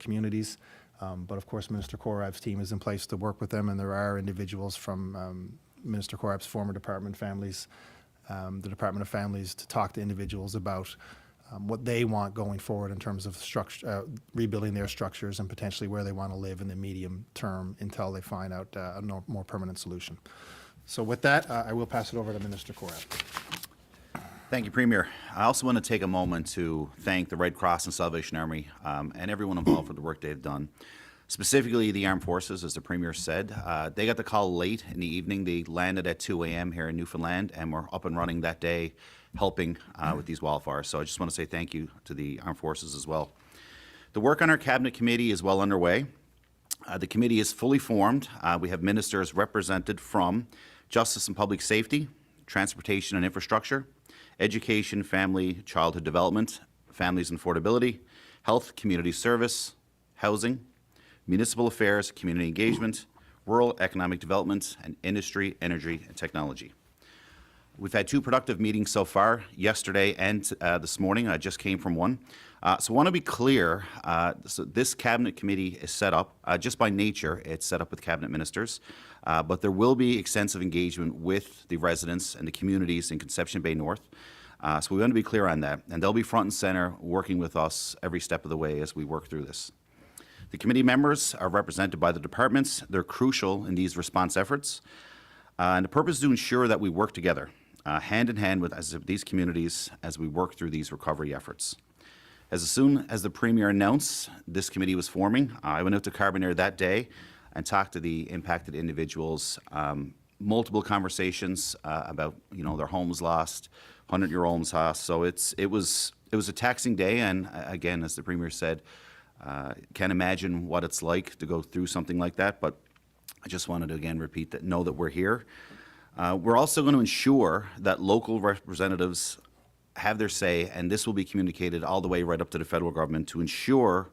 communities. But of course, Minister Korab's team is in place to work with them, and there are individuals from Minister Korab's former department, Families, the Department of Families, to talk to individuals about what they want going forward in terms of rebuilding their structures and potentially where they want to live in the medium term until they find out a more permanent solution. So with that, I will pass it over to Minister Korab. Thank you, Premier. I also want to take a moment to thank the Red Cross and Salvation Army and everyone involved for the work they've done. Specifically the Armed Forces, as the Premier said. They got the call late in the evening. They landed at 2 a.m. here in Newfoundland and were up and running that day helping with these wildfires. So I just want to say thank you to the Armed Forces as well. The work on our Cabinet Committee is well underway. The committee is fully formed. We have ministers represented from Justice and Public Safety, Transportation and Infrastructure, Education, Family, Childhood Development, Families and Affordability, Health, Community Service, Housing, Municipal Affairs, Community Engagement, Rural Economic Development, and Industry, Energy, and Technology. We've had 2 productive meetings so far, yesterday and this morning. I just came from one. So I want to be clear, so this Cabinet Committee is set up, just by nature, it's set up with Cabinet Ministers, but there will be extensive engagement with the residents and the communities in Conception Bay North. So we want to be clear on that, and they'll be front and center working with us every step of the way as we work through this. The committee members are represented by the departments. They're crucial in these response efforts, and the purpose is to ensure that we work together, hand in hand with these communities as we work through these recovery efforts. As soon as the Premier announced this committee was forming, I went out to Carbonear that day and talked to the impacted individuals. Multiple conversations about their homes lost, 100-year homes lost. So it was a taxing day, and again, as the Premier said, can't imagine what it's like to go through something like that. But I just wanted to again repeat that, know that we're here. We're also going to ensure that local representatives have their say, and this will be communicated all the way right up to the federal government to ensure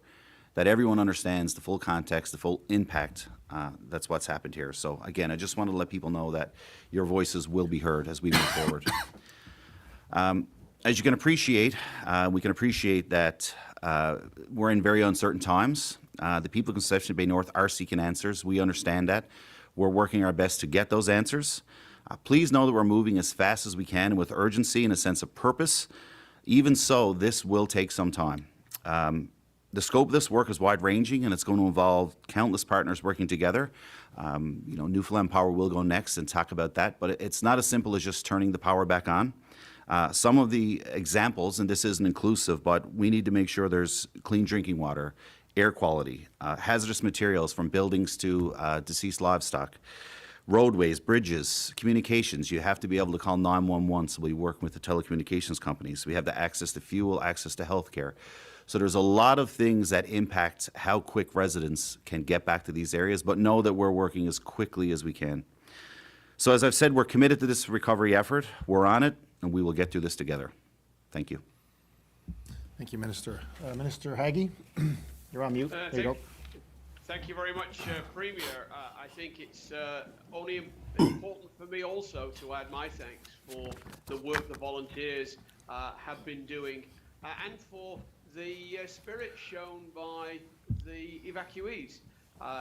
that everyone understands the full context, the full impact. That's what's happened here. So again, I just wanted to let people know that your voices will be heard as we move forward. As you can appreciate, we can appreciate that we're in very uncertain times. The people of Conception Bay North are seeking answers. We understand that. We're working our best to get those answers. Please know that we're moving as fast as we can with urgency and a sense of purpose. Even so, this will take some time. The scope of this work is wide-ranging, and it's going to involve countless partners working together. Newfoundland Power will go next and talk about that, but it's not as simple as just turning the power back on. Some of the examples, and this isn't inclusive, but we need to make sure there's clean drinking water, air quality, hazardous materials from buildings to deceased livestock, roadways, bridges, communications. You have to be able to call 911, so we work with the telecommunications companies. We have the access to fuel, access to health care. So there's a lot of things that impact how quick residents can get back to these areas, but know that we're working as quickly as we can. So as I've said, we're committed to this recovery effort. We're on it, and we will get through this together. Thank you. Thank you, Minister. Minister Haggie, you're on mute. There you go. Thank you very much, Premier. I think it's only important for me also to add my thanks for the work the volunteers have been doing and for the spirit shown by the evacuees.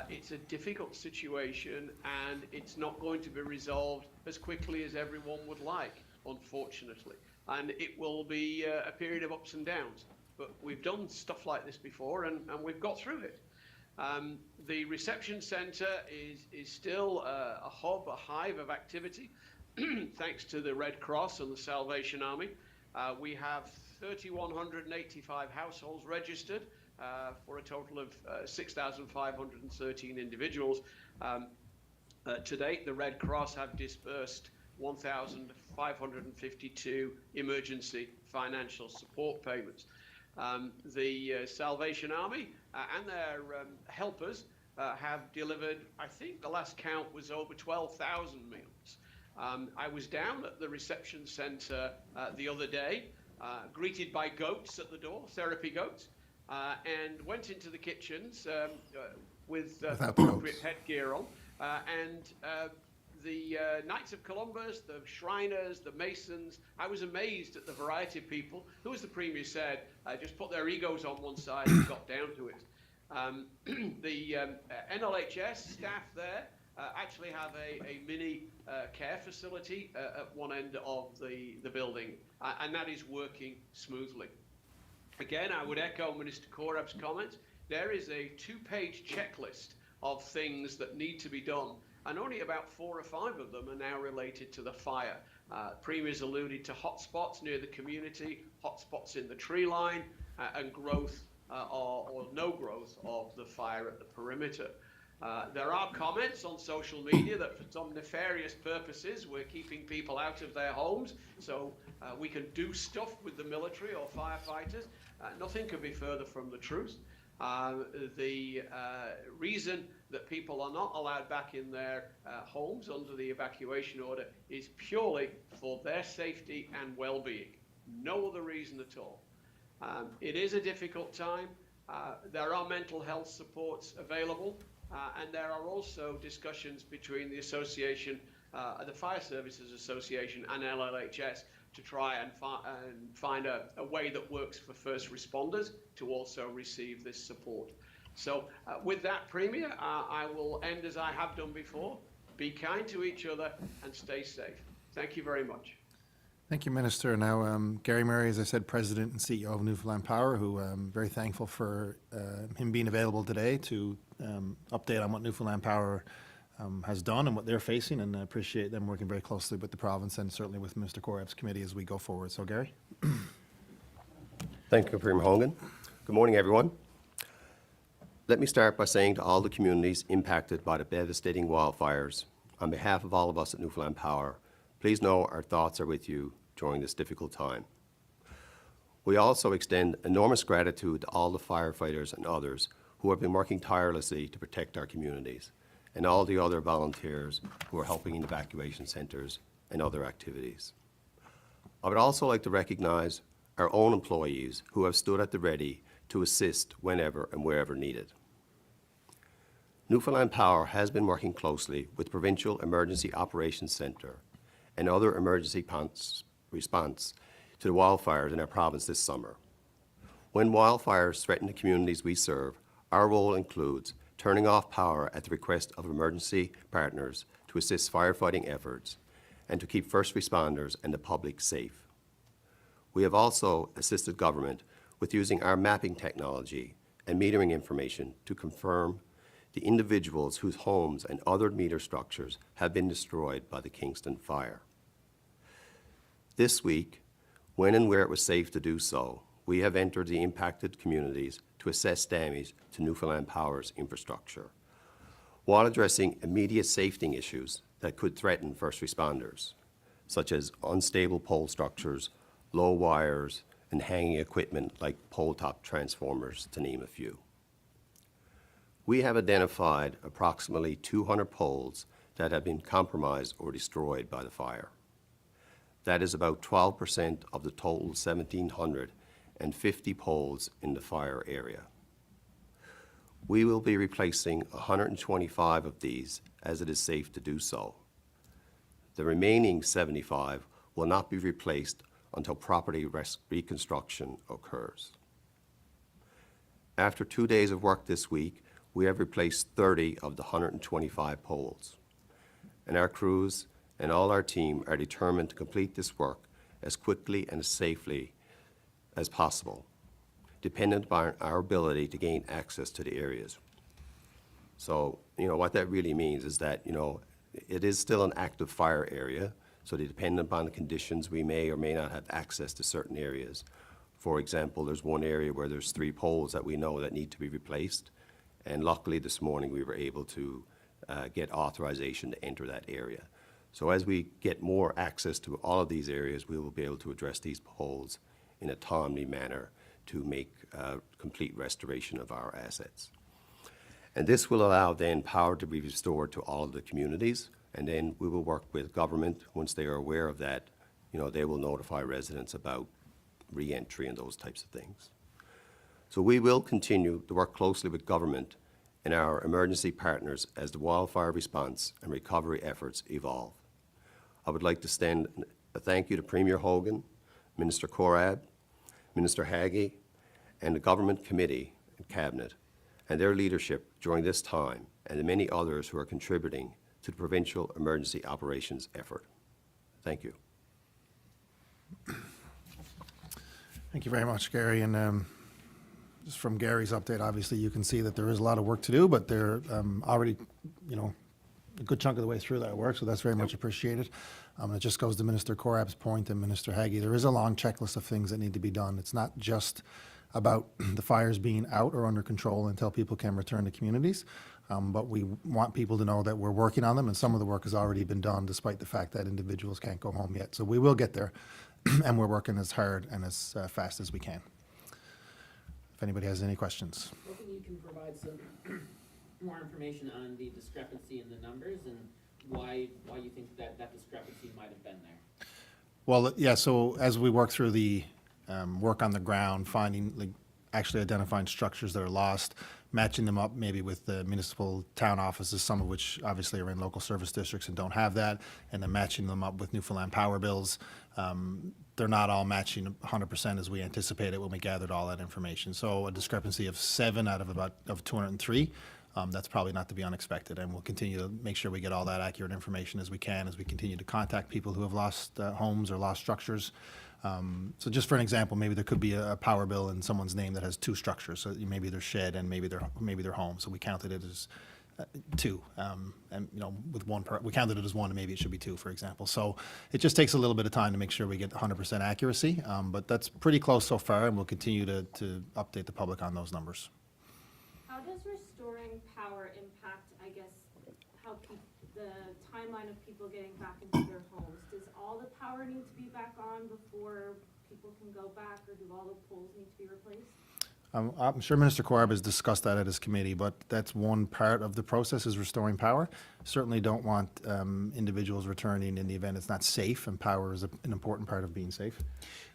It's a difficult situation, and it's not going to be resolved as quickly as everyone would like, unfortunately. And it will be a period of ups and downs. But we've done stuff like this before, and we've got through it. The reception centre is still a hub, a hive of activity, thanks to the Red Cross and the Salvation Army. We have 3,185 households registered for a total of 6,513 individuals. To date, the Red Cross have dispersed 1,552 emergency financial support payments. The Salvation Army and their helpers have delivered, I think the last count was over 12,000 meals. I was down at the reception centre the other day, greeted by goats at the door, therapy goats, and went into the kitchens with appropriate headgear on, and the Knights of Columbus, the Shriners, the Masons. I was amazed at the variety of people who, as the Premier said, just put their egos on one side and got down to it. The NLHS staff there actually have a mini care facility at one end of the building, and that is working smoothly. Again, I would echo Minister Korab's comments. There is a 2-page checklist of things that need to be done, and only about 4 or 5 of them are now related to the fire. Premier's alluded to hotspots near the community, hotspots in the tree line, and growth or no growth of the fire at the perimeter. There are comments on social media that for some nefarious purposes we're keeping people out of their homes so we can do stuff with the military or firefighters. Nothing could be further from the truth. The reason that people are not allowed back in their homes under the evacuation order is purely for their safety and well-being. No other reason at all. It is a difficult time. There are mental health supports available, and there are also discussions between the association, the Fire Services Association and LLHS to try and find a way that works for first responders to also receive this support. So with that, Premier, I will end as I have done before. Be kind to each other and stay safe. Thank you very much. Thank you, Minister. Now, Gary Murray, as I said, President and CEO of Newfoundland Power, who I'm very thankful for him being available today to update on what Newfoundland Power has done and what they're facing, and I appreciate them working very closely with the province and certainly with Minister Korab's committee as we go forward. So, Gary. Thank you, Premier Hogan. Good morning, everyone. Let me start by saying to all the communities impacted by the devastating wildfires, on behalf of all of us at Newfoundland Power, please know our thoughts are with you during this difficult time. We also extend enormous gratitude to all the firefighters and others who have been working tirelessly to protect our communities, and all the other volunteers who are helping in evacuation centres and other activities. I would also like to recognise our own employees who have stood at the ready to assist whenever and wherever needed. Newfoundland Power has been working closely with Provincial Emergency Operations Centre and other emergency response to the wildfires in our province this summer. When wildfires threaten the communities we serve, our role includes turning off power at the request of emergency partners to assist firefighting efforts and to keep first responders and the public safe. We have also assisted government with using our mapping technology and metering information to confirm the individuals whose homes and other meter structures have been destroyed by the Kingston fire. This week, when and where it was safe to do so, we have entered the impacted communities to assess damage to Newfoundland Power's infrastructure, while addressing immediate safety issues that could threaten first responders, such as unstable pole structures, low wires, and hanging equipment like pole-top transformers, to name a few. We have identified approximately 200 poles that have been compromised or destroyed by the fire. That is about 12% of the total 1,750 poles in the fire area. We will be replacing 125 of these as it is safe to do so. The remaining 75 will not be replaced until property reconstruction occurs. After 2 days of work this week, we have replaced 30 of the 125 poles, and our crews and all our team are determined to complete this work as quickly and as safely as possible, dependent upon our ability to gain access to the areas. So, what that really means is that, it is still an active fire area, so dependent upon the conditions, we may or may not have access to certain areas. For example, there's one area where there's 3 poles that we know that need to be replaced, and luckily this morning we were able to get authorization to enter that area. So as we get more access to all of these areas, we will be able to address these poles in a timely manner to make complete restoration of our assets. And this will allow then power to be restored to all of the communities, and then we will work with government. Once they are aware of that, they will notify residents about re-entry and those types of things. So we will continue to work closely with government and our emergency partners as the wildfire response and recovery efforts evolve. I would like to extend a thank you to Premier Hogan, Minister Korab, Minister Haggie, and the Government Committee and Cabinet, and their leadership during this time, and the many others who are contributing to the provincial emergency operations effort. Thank you. Thank you very much, Gary. And just from Gary's update, obviously you can see that there is a lot of work to do, but they're already, a good chunk of the way through that work, so that's very much appreciated. It just goes to Minister Korab's point and Minister Haggie. There is a long checklist of things that need to be done. It's not just about the fires being out or under control until people can return to communities, but we want people to know that we're working on them, and some of the work has already been done despite the fact that individuals can't go home yet. So we will get there, and we're working as hard and as fast as we can. If anybody has any questions. Hoping you can provide some more information on the discrepancy in the numbers and why you think that discrepancy might have been there. Well, yeah, so as we work through the work on the ground, actually identifying structures that are lost, matching them up maybe with the municipal town offices, some of which obviously are in local service districts and don't have that, and then matching them up with Newfoundland power bills. They're not all matching 100% as we anticipated when we gathered all that information. So a discrepancy of 7 out of 203. That's probably not to be unexpected, and we'll continue to make sure we get all that accurate information as we can as we continue to contact people who have lost homes or lost structures. So just for an example, maybe there could be a power bill in someone's name that has 2 structures. So maybe their shed and maybe their home. So we counted it as 2, and with we counted it as 1, and maybe it should be 2, for example. So it just takes a little bit of time to make sure we get 100% accuracy, but that's pretty close so far, and we'll continue to update the public on those numbers. How does restoring power impact, I guess, the timeline of people getting back into their homes? Does all the power need to be back on before people can go back, or do all the poles need to be replaced? I'm sure Minister Korab has discussed that at his committee, but that's one part of the process is restoring power. Certainly don't want individuals returning in the event it's not safe, and power is an important part of being safe.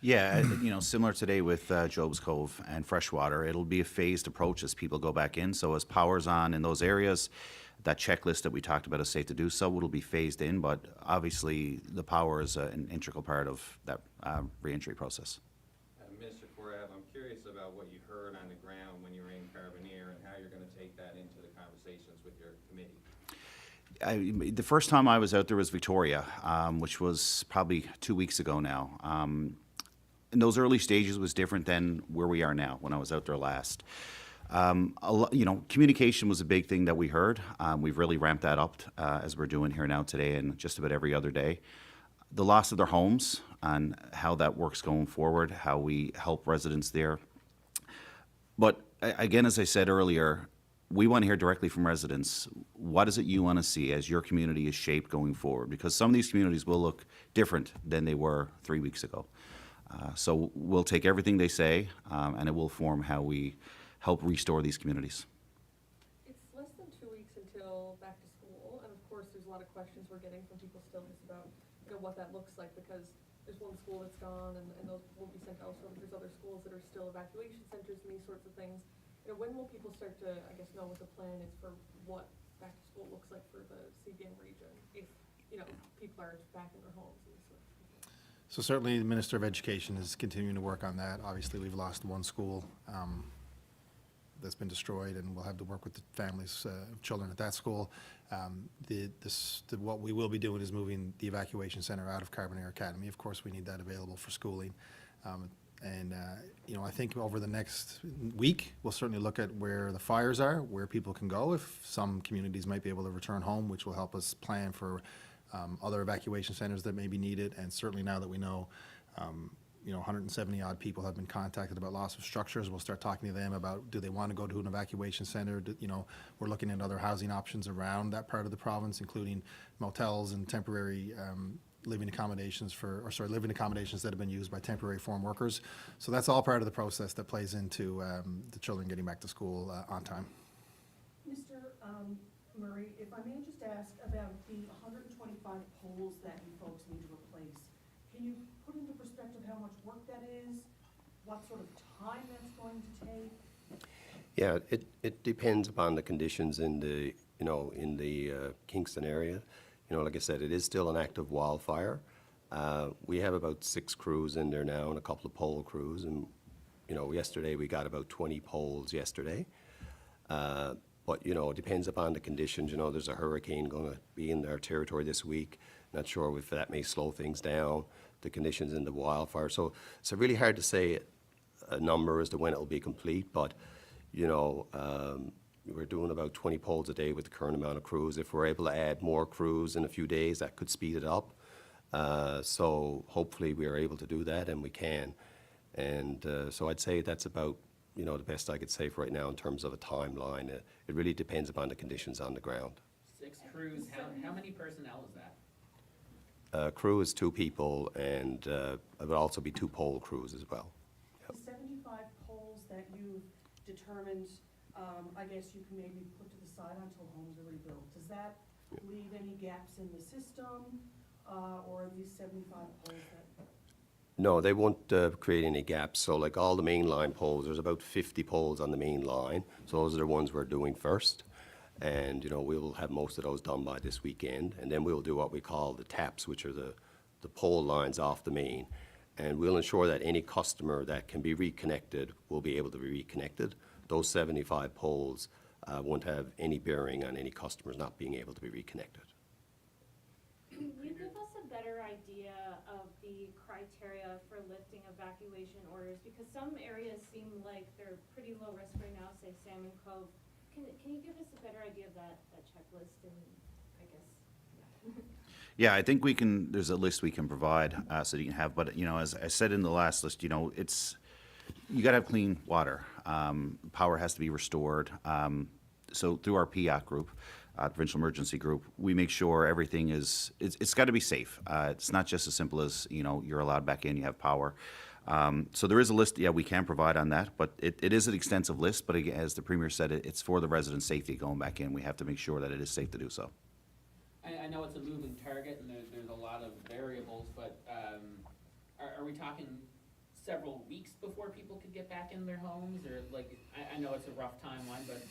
Yeah, similar today with Job's Cove and Freshwater, it'll be a phased approach as people go back in. So as power's on in those areas, that checklist that we talked about is safe to do so, it'll be phased in, but obviously the power is an integral part of that reentry process. Minister Korab, I'm curious about what you heard on the ground when you were in Carbonear and how you're going to take that into the conversations with your committee. The first time I was out there was Victoria, which was probably 2 weeks ago now. In those early stages was different than where we are now when I was out there last. Communication was a big thing that we heard. We've really ramped that up as we're doing here now today and just about every other day. The loss of their homes and how that works going forward, how we help residents there. But again, as I said earlier, we want to hear directly from residents. What is it you want to see as your community is shaped going forward? Because some of these communities will look different than they were 3 weeks ago. So we'll take everything they say, and it will form how we help restore these communities. It's less than 2 weeks until back to school, and of course there's a lot of questions we're getting from people still just about what that looks like, because there's one school that's gone and those will be sent elsewhere, but there's other schools that are still evacuation centers and these sorts of things. When will people start to, I guess, know what the plan is for what back to school looks like for the CBN region if, people are back in their homes and these sorts of things? So certainly the Minister of Education is continuing to work on that. Obviously, we've lost one school that's been destroyed, and we'll have to work with the families of children at that school. What we will be doing is moving the evacuation center out of Carbonear Academy. Of course, we need that available for schooling. I think over the next week, we'll certainly look at where the fires are, where people can go. If some communities might be able to return home, which will help us plan for other evacuation centers that may be needed. And certainly now that we know 170 odd people have been contacted about loss of structures, we'll start talking to them about, do they want to go to an evacuation center? We're looking at other housing options around that part of the province, including motels and temporary living accommodations that have been used by temporary foreign workers. So that's all part of the process that plays into the children getting back to school on time. Mr. Murray, if I may just ask about the 125 poles that you folks need to replace. Can you put into perspective how much work that is, what sort of time that's going to take? Yeah, it depends upon the conditions in the Kingston area. Like I said, it is still an active wildfire. We have about 6 crews in there now and a couple of pole crews. And, yesterday we got about 20 poles yesterday. But, you know, it depends upon the conditions. You know, there's a hurricane going to be in our territory this week. Not sure if that may slow things down, the conditions in the wildfire. So it's really hard to say a number as to when it'll be complete, but, you know, we're doing about 20 polls a day with the current amount of crews. If we're able to add more crews in a few days, that could speed it up. So hopefully we are able to do that, and we can. And so I'd say that's about, you know, the best I could say for right now in terms of a timeline. It really depends upon the conditions on the ground. 6 crews, how many personnel is that? Crew is 2 people, and it would also be 2 poll crews as well. The 75 poles that you've determined, I guess you can maybe put to the side until homes are rebuilt. Does that leave any gaps in the system, or are these 75 poles that? No, they won't create any gaps. So like all the main line poles, there's about 50 poles on the main line. So those are the ones we're doing first. And, you know, we will have most of those done by this weekend. And then we'll do what we call the taps, which are the pole lines off the main. And we'll ensure that any customer that can be reconnected will be able to be reconnected. Those 75 poles won't have any bearing on any customers not being able to be reconnected. Can you give us a better idea of the criteria for lifting evacuation orders? Because some areas seem like they're pretty low risk right now, say Salmon Cove. Can you give us a better idea of that checklist and, I guess? Yeah, I think we can, there's a list we can provide, so you can have, but, you know, as I said in the last list, you know, you gotta have clean water. Power has to be restored. So through our PIAC group, Provincial Emergency Group, we make sure everything it's gotta be safe. It's not just as simple as, you know, you're allowed back in, you have power. So there is a list, yeah, we can provide on that, but it is an extensive list, but again, as the Premier said, it's for the resident safety going back in. We have to make sure that it is safe to do so. I know it's a moving target and there's a lot of variables, but are we talking several weeks before people could get back in their homes? Or like, I know it's a rough timeline, but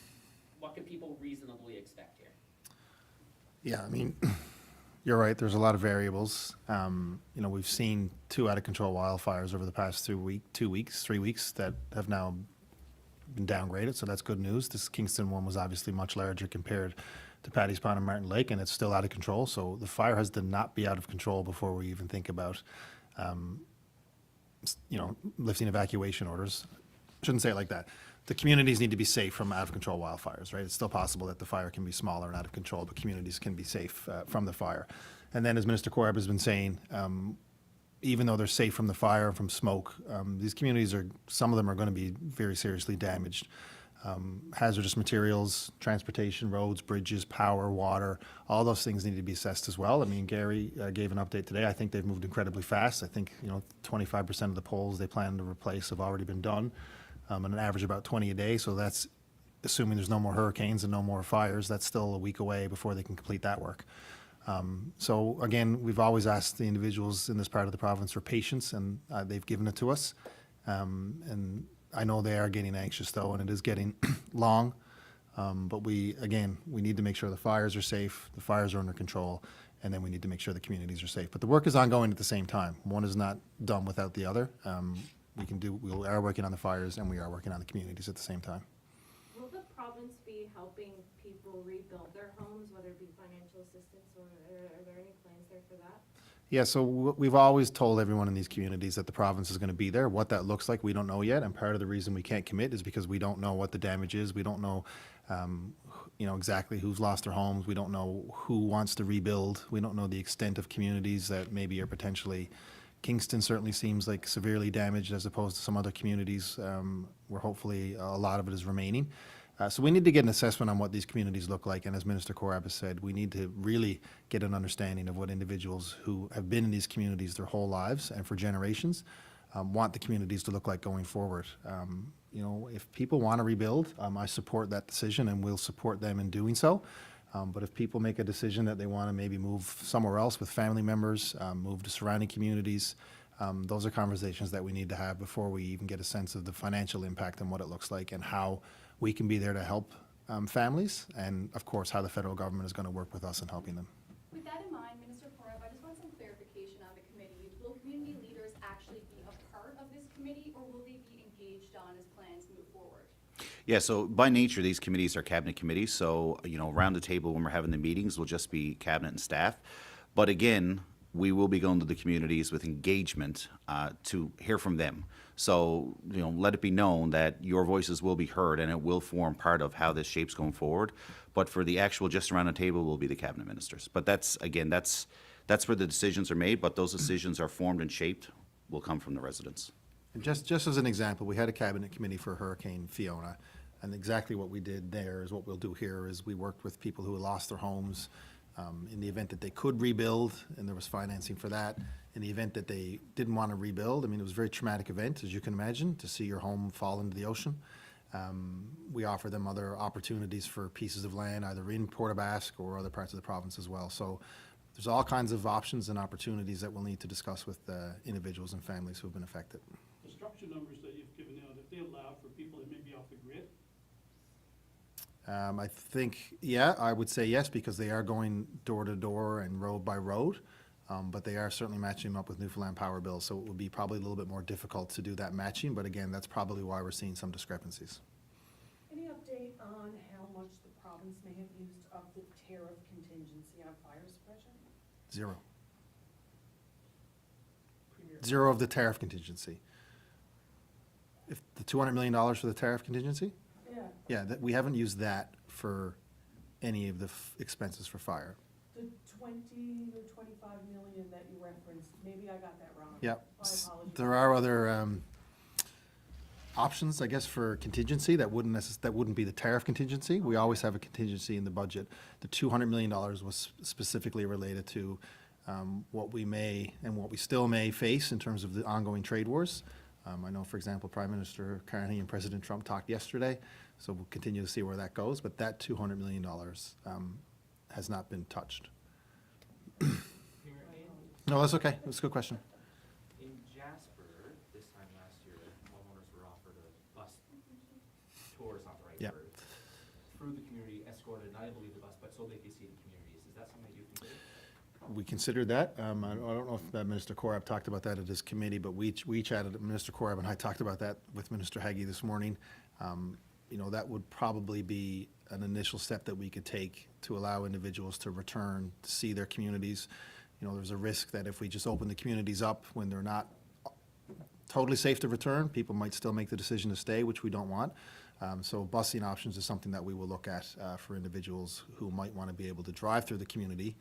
what could people reasonably expect here? Yeah, I mean, you're right, there's a lot of variables. You know, we've seen 2 out-of-control wildfires over the past 3 weeks that have now been downgraded, so that's good news. This Kingston one was obviously much larger compared to Paddy's Pond and Martin Lake, and it's still out of control, so the fire has to not be out of control before we even think about, you know, lifting evacuation orders. Shouldn't say it like that. The communities need to be safe from out-of-control wildfires, right? It's still possible that the fire can be smaller and out of control, but communities can be safe from the fire. And then, as Minister Korab has been saying, even though they're safe from the fire and from smoke, these communities some of them are going to be very seriously damaged. Hazardous materials, transportation, roads, bridges, power, water, all those things need to be assessed as well. I mean, Gary gave an update today. I think they've moved incredibly fast. I think, you know, 25% of the poles they plan to replace have already been done, on an average about 20 a day. So that's assuming there's no more hurricanes and no more fires. That's still a week away before they can complete that work. So again, we've always asked the individuals in this part of the province for patience, and they've given it to us. And I know they are getting anxious though, and it is getting long. But we need to make sure the fires are safe, the fires are under control, and then we need to make sure the communities are safe. But the work is ongoing at the same time. One is not done without the other. We are working on the fires and we are working on the communities at the same time. Will the province be helping people rebuild their homes, whether it be financial assistance, or are there any plans there for that? Yeah, so we've always told everyone in these communities that the province is going to be there. What that looks like, we don't know yet, and part of the reason we can't commit is because we don't know what the damage is. We don't know, you know, exactly who's lost their homes. We don't know who wants to rebuild. We don't know the extent of communities that maybe are potentially. Kingston certainly seems like severely damaged as opposed to some other communities where hopefully a lot of it is remaining. So we need to get an assessment on what these communities look like, and as Minister Korab has said, we need to really get an understanding of what individuals who have been in these communities their whole lives and for generations want the communities to look like going forward. You know, if people want to rebuild, I support that decision and will support them in doing so. But if people make a decision that they want to maybe move somewhere else with family members, move to surrounding communities, those are conversations that we need to have before we even get a sense of the financial impact and what it looks like and how we can be there to help families, and of course how the federal government is going to work with us in helping them. With that in mind, Minister Korab, I just want some clarification on the committee. Will community leaders actually be a part of this committee, or will they be engaged on as plans move forward? Yeah, so by nature, these committees are cabinet committees, so, around the table when we're having the meetings, will just be cabinet and staff. But again, we will be going to the communities with engagement to hear from them. So, let it be known that your voices will be heard and it will form part of how this shapes going forward. But for the actual just around the table will be the cabinet ministers. But that's where the decisions are made, but those decisions are formed and shaped, will come from the residents. And just as an example, we had a cabinet committee for Hurricane Fiona, and exactly what we did there is what we'll do here, is we worked with people who had lost their homes in the event that they could rebuild, and there was financing for that. In the event that they didn't want to rebuild, I mean, it was a very traumatic event, as you can imagine, to see your home fall into the ocean. We offer them other opportunities for pieces of land, either in Port aux Basques or other parts of the province as well. So there's all kinds of options and opportunities that we'll need to discuss with individuals and families who have been affected. The structure numbers that you've given out, if they allow for people that may be off the grid, I think, yeah, I would say yes, because they are going door to door and road by road, but they are certainly matching them up with Newfoundland Power bills, so it would be probably a little bit more difficult to do that matching, but again, that's probably why we're seeing some discrepancies. Any update on how much the province may have used of the tariff contingency on fire suppression? Zero. Premier. Zero of the tariff contingency. If the $200 million for the tariff contingency? Yeah, Yeah, that, we haven't used that for any of the expenses for fire. the 20 or 25 million that you referenced, maybe I got that wrong. Yeah, My apologies. there are other options, I guess, for contingency that wouldn't be the tariff contingency. We always have a contingency in the budget. The $200 million was specifically related to what we may and what we still may face in terms of the ongoing trade wars. I know, for example, Prime Minister Carney and President Trump talked yesterday, so we'll continue to see where that goes, but that $200 million has not been touched. No, that's okay. That's a good question. In Jasper, this time last year, homeowners were offered a bus tour, is not the right Yep. word, through the community, escorted, not able to leave the bus, but so they could see the communities. Is that something that you consider? We considered that. I don't know if Minister Korab talked about that at his committee, but we chatted, Minister Korab and I talked about that with Minister Haggie this morning. That would probably be an initial step that we could take to allow individuals to return, to see their communities. There's a risk that if we just open the communities up when they're not totally safe to return, people might still make the decision to stay, which we don't want. So busing options is something that we will look at for individuals who might want to be able to drive through the community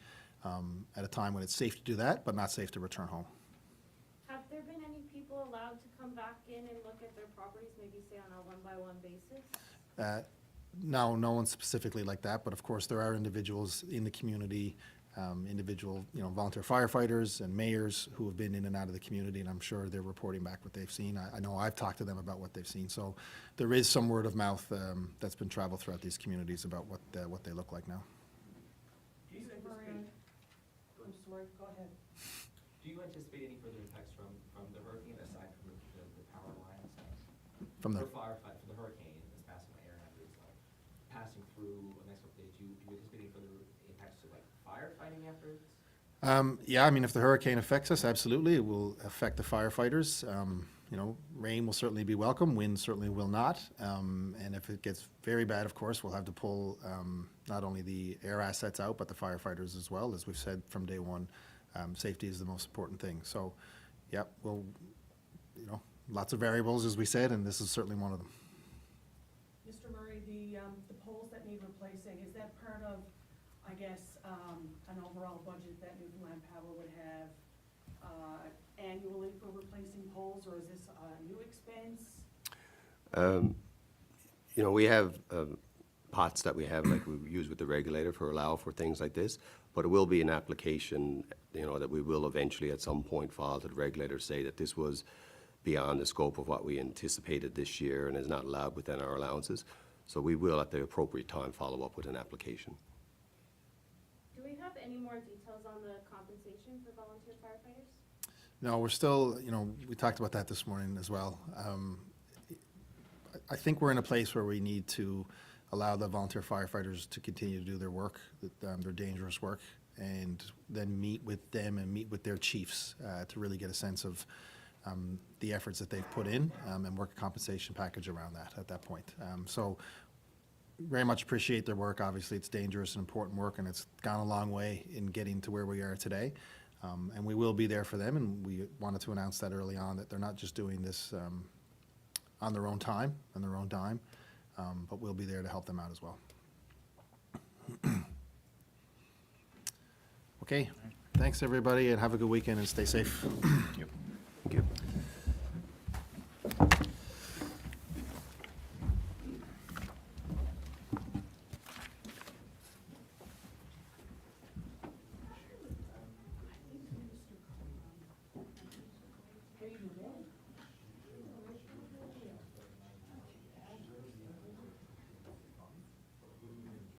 at a time when it's safe to do that, but not safe to return home. Have there been any people allowed to come back in and look at their properties, maybe say on a one-by-one basis? No, no one specifically like that, but of course, there are individuals in the community, volunteer firefighters and mayors who have been in and out of the community, and I'm sure they're reporting back what they've seen. I know I've talked to them about what they've seen, so there is some word of mouth that's been traveled throughout these communities about what they look like now. Do you anticipate, I'm sorry, go ahead. do you anticipate any further impacts from the hurricane, aside from the power lines? From the For firefight, for the hurricane that's passing by area after it's passing through the next couple days, do you anticipate any further impacts to firefighting efforts? Yeah, I mean, if the hurricane affects us, absolutely, it will affect the firefighters. Rain will certainly be welcome, wind certainly will not. And if it gets very bad, of course, we'll have to pull not only the air assets out, but the firefighters as well. As we've said from day one, safety is the most important thing. So, yep, lots of variables, as we said, and this is certainly one of them. Mr. Murray, the poles that need replacing, is that part of, I guess, an overall budget that Newfoundland Power would have annually for replacing poles, or is this a new expense? We have pots that we have, like we use with the regulator for allow for things like this, but it will be an application, that we will eventually at some point file to the regulator, say that this was beyond the scope of what we anticipated this year and is not allowed within our allowances. So we will, at the appropriate time, follow up with an application. Do we have any more details on the compensation for volunteer firefighters? No, we're still, we talked about that this morning as well. I think we're in a place where we need to allow the volunteer firefighters to continue to do their work, their dangerous work, and then meet with them and meet with their chiefs to really get a sense of the efforts that they've put in and work a compensation package around that at that point. So very much appreciate their work. Obviously, it's dangerous and important work, and it's gone a long way in getting to where we are today. And we will be there for them, and we wanted to announce that early on, that they're not just doing this on their own time, on their own dime, but we'll be there to help them out as well. Okay, thanks everybody, and have a good weekend and stay safe. Yep.